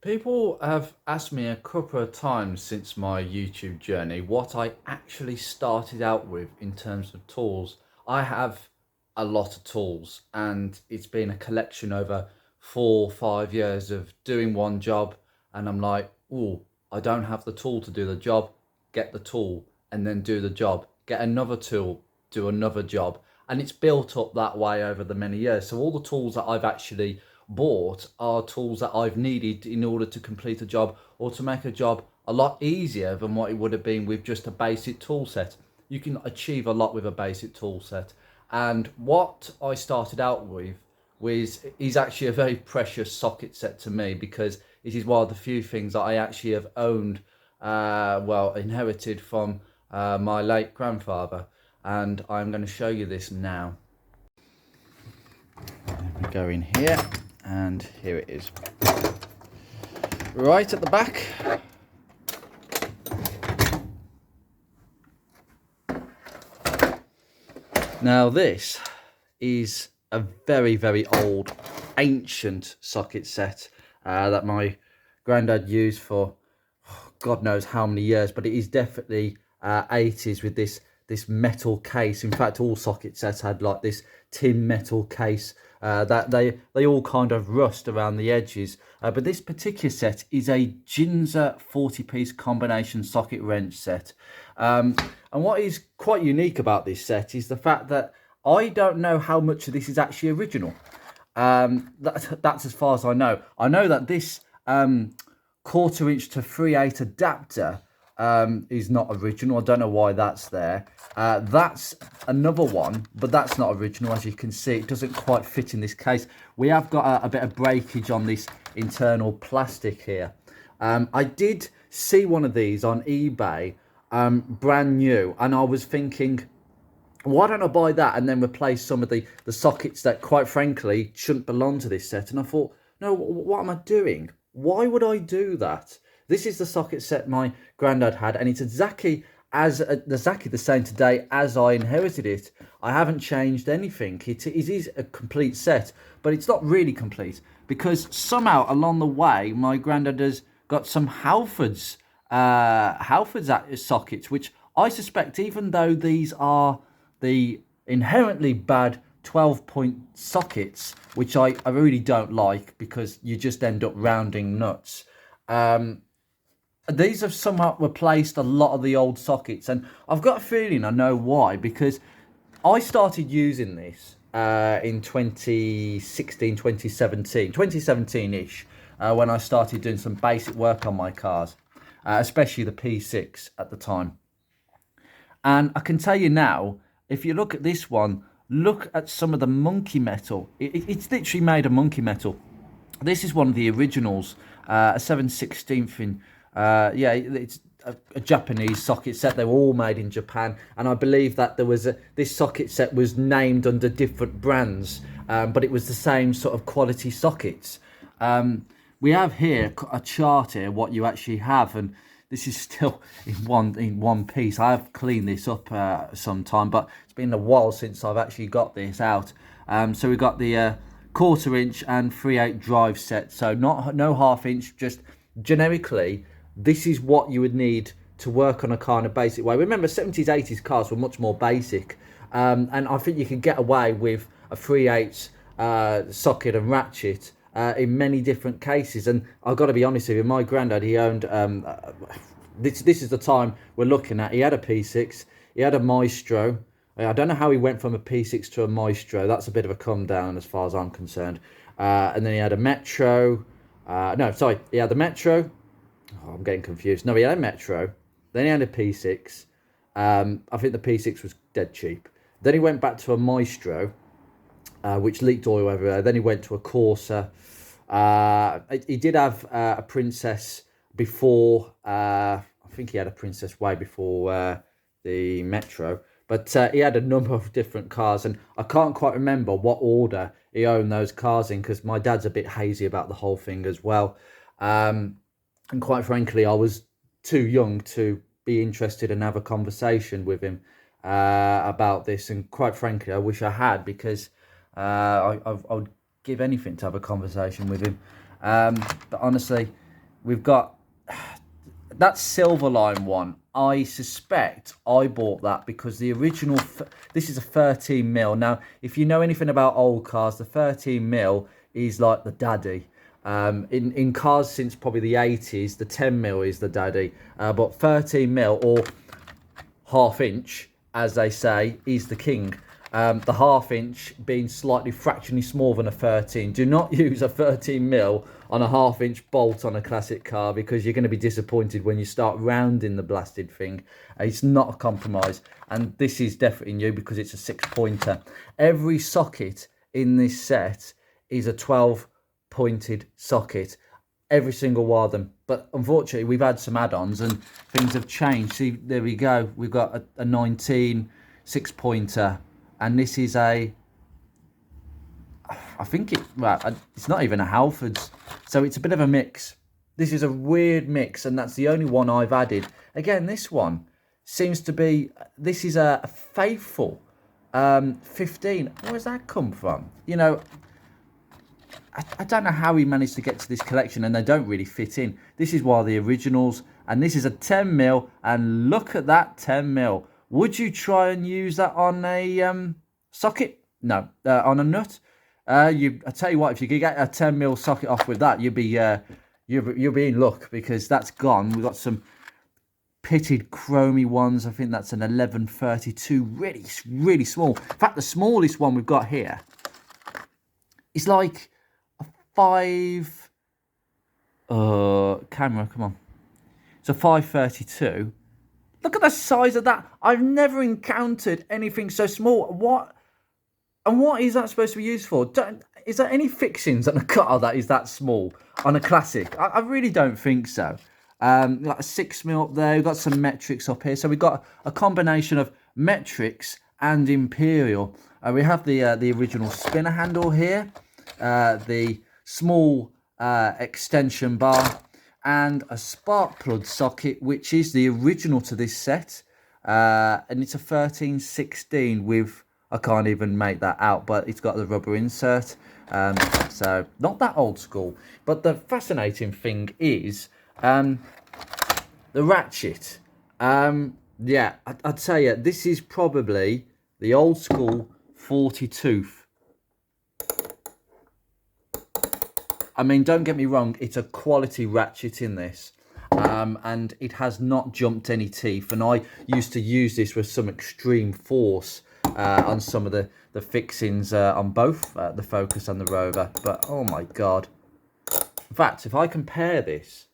People have asked me a couple of times since my YouTube journey what I actually started out with in terms of tools. I have a lot of tools, and it's been a collection over 4 or 5 years of doing one job. And I'm like, oh, I don't have the tool to do the job. Get the tool and then do the job. Get another tool, do another job. And it's built up that way over the many years. So all the tools that I've actually bought are tools that I've needed in order to complete a job or to make a job a lot easier than what it would have been with just a basic tool set. You can achieve a lot with a basic tool set. And what I started out with is actually a very precious socket set to me, because it is one of the few things that I actually have owned, inherited from my late grandfather. And I'm going to show you this now. We go in here, and here it is. Right at the back, now this is a very, very old, ancient socket set that my granddad used for God knows how many years, but it is definitely 80s with this metal case. In fact, all socket sets had like this tin metal case that they all kind of rust around the edges. But this particular set is a Ginza 40-piece combination socket wrench set. And what is quite unique about this set is the fact that I don't know how much of this is actually original. That's as far as I know. I know that this 1/4 inch to 3/8 adapter is not original. I don't know why that's there. That's another one, but that's not original. As you can see, it doesn't quite fit in this case. We have got a bit of breakage on this internal plastic here. I did see one of these on eBay, brand new, and I was thinking, why don't I buy that and then replace some of the sockets that, quite frankly, shouldn't belong to this set? And I thought, no, what am I doing? Why would I do that? This is the socket set my granddad had, and it's exactly the same today as I inherited it. I haven't changed anything. It is a complete set, but it's not really complete, because somehow along the way my granddad has got some Halfords sockets, which I suspect, even though these are the inherently bad 12-point sockets, which I really don't like, because you just end up rounding nuts. These have somehow replaced a lot of the old sockets, and I've got a feeling I know why, because I started using this in 2016, 2017-ish, when I started doing some basic work on my cars, especially the P6 at the time. And I can tell you now, if you look at this one, look at some of the monkey metal. It's literally made of monkey metal. This is one of the originals, a 7/16 in. It's a Japanese socket set. They were all made in Japan, and I believe that this socket set was named under different brands, but it was the same sort of quality sockets. We have here a chart here what you actually have, and this is still in one piece. I have cleaned this up sometime, but it's been a while since I've actually got this out. So we've got the 1/4 inch and 3/8 drive set. So no 1/2 inch, just generically, this is what you would need to work on a kind of basic way. Remember, 70s, 80s cars were much more basic. And I think you can get away with a 3/8 socket and ratchet in many different cases. And I've got to be honest with you, my granddad, he owned, this is the time we're looking at. He had a P6, he had a Maestro. I don't know how he went from a P6 to a Maestro. That's a bit of a come down as far as I'm concerned. And then he had a Metro. He had the Metro. Oh, I'm getting confused. No, he had a Metro. Then he had a P6. I think the P6 was dead cheap. Then he went back to a Maestro, which leaked oil everywhere. Then he went to a Corsa. He did have a Princess before. I think he had a Princess way before the Metro. But he had a number of different cars, and I can't quite remember what order he owned those cars in, because my dad's a bit hazy about the whole thing as well. And quite frankly, I was too young to be interested and have a conversation with him about this. And quite frankly, I wish I had, because I would give anything to have a conversation with him. But honestly, we've got that Silverline one. I suspect I bought that because the original, this is a 13 mil. Now, if you know anything about old cars, the 13 mil is like the daddy. In cars since probably the 80s, the 10 mil is the daddy. But 13 mil or half inch, as they say, is the king. The half inch being slightly fractionally smaller than a 13. Do not use a 13 mil on a half inch bolt on a classic car, because you're going to be disappointed when you start rounding the blasted thing. It's not a compromise, and this is definitely new because it's a 6-pointer. Every socket in this set is a 12 pointed socket, every single one of them. But unfortunately we've had some add-ons and things have changed. See, there we go, we've got a 19 6-pointer, and this is a, I think it's not even a Halfords, so it's a bit of a mix. This is a weird mix, and that's the only one I've added. Again, this one seems to be, this is a Faithful 15. Where's that come from? You know, I don't know how he managed to get to this collection, and they don't really fit in. This is one of the originals, and this is a 10 mil, and look at that 10 mil. Would you try and use that on a socket? No, on a nut. I tell you what, if you could get a 10 mil socket off with that, you'll be in luck, because that's gone. We've got some pitted chromy ones. I think that's an 1132, really small. In fact, the smallest one we've got here is like a 5 camera, come on, it's a 532. Look at the size of that. I've never encountered anything so small. What is that supposed to be used for? Is there any fixings on a car that is that small on a classic? I really don't think so. Got a 6 mil up there. We've got some metrics up here. So we've got a combination of metrics and Imperial. We have the original spinner handle here, the small extension bar, and a spark plug socket, which is the original to this set. And it's a 1316 with, I can't even make that out, but it's got the rubber insert. So not that old school. But the fascinating thing is the ratchet. Yeah, I'd say this is probably the old school 40 tooth. I mean, don't get me wrong, it's a quality ratchet in this. And it has not jumped any teeth. And I used to use this with some extreme force on some of the fixings on both the Focus and the Rover. But oh my god! In fact, if I compare this,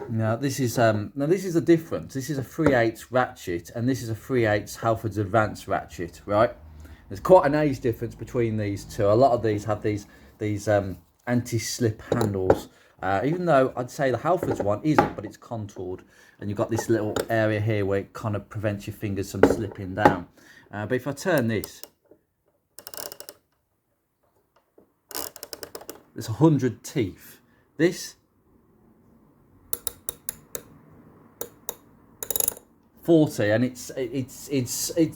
now this is a difference. This is a 3/8 ratchet, and this is a 3/8 Halfords Advanced ratchet, right? There's quite an age difference between these two. A lot of these have these anti-slip handles. Even though I'd say the Halfords one isn't, but it's contoured, and you've got this little area here where it kind of prevents your fingers from slipping down. But if I turn this, there's 100 teeth. This 40, and it's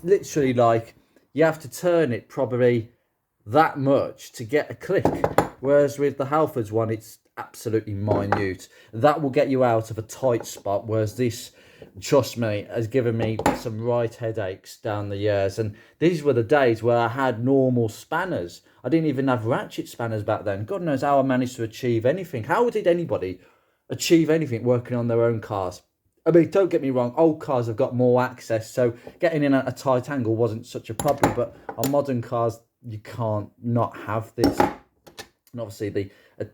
literally like you have to turn it probably that much to get a click. Whereas with the Halfords one, it's absolutely minute. That will get you out of a tight spot, whereas this, trust me, has given me some right headaches down the years. And these were the days where I had normal spanners. I didn't even have ratchet spanners back then. God knows how I managed to achieve anything. How did anybody achieve anything working on their own cars? I mean, don't get me wrong, old cars have got more access, so getting in at a tight angle wasn't such a problem. But on modern cars, you can't not have this. And obviously the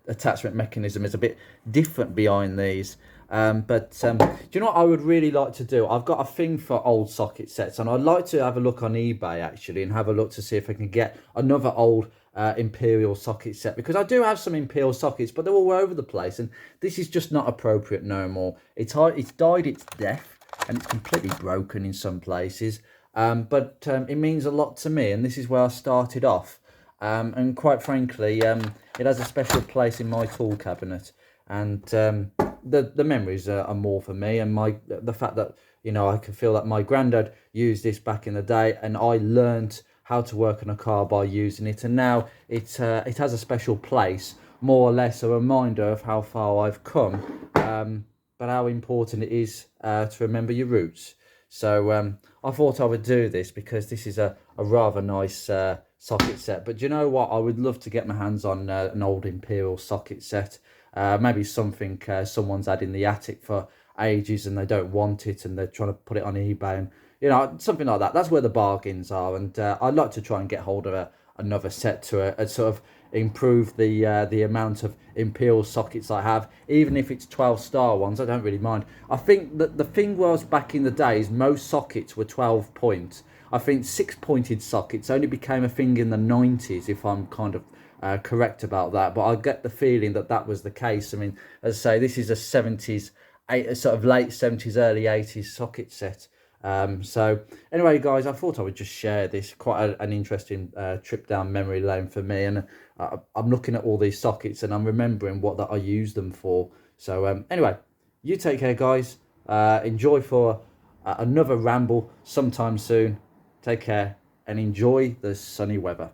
attachment mechanism is a bit different behind these. But do you know what I would really like to do? I've got a thing for old socket sets, and I'd like to have a look on eBay actually, and have a look to see if I can get another old Imperial socket set, because I do have some Imperial sockets, but they're all over the place, and this is just not appropriate no more. It's died its death, and it's completely broken in some places. But it means a lot to me, and this is where I started off. And quite frankly, it has a special place in my tool cabinet, and the memories are more for me, and the fact that, you know, I can feel that my granddad used this back in the day, and I learned how to work on a car by using it, and now it has a special place, more or less a reminder of how far I've come but how important it is to remember your roots. So I thought I would do this because this is a rather nice socket set. But do you know what? I would love to get my hands on an old Imperial socket set. Maybe something someone's had in the attic for ages and they don't want it and they're trying to put it on eBay, and you know, something like that. That's where the bargains are. And I'd like to try and get hold of another set to sort of improve the amount of Imperial sockets I have. Even if it's 12-star ones, I don't really mind. I think that the thing was, back in the days, most sockets were 12 point. I think 6-pointed sockets only became a thing in the 90s, if I'm kind of correct about that. But I get the feeling that that was the case. I mean, as I say, this is a 70s, sort of late 70s, early 80s socket set. So anyway, guys, I thought I would just share this. Quite an interesting trip down memory lane for me, and I'm looking at all these sockets and I'm remembering what that I use them for. So anyway, you take care, guys. Enjoy for another ramble sometime soon. Take care and enjoy the sunny weather.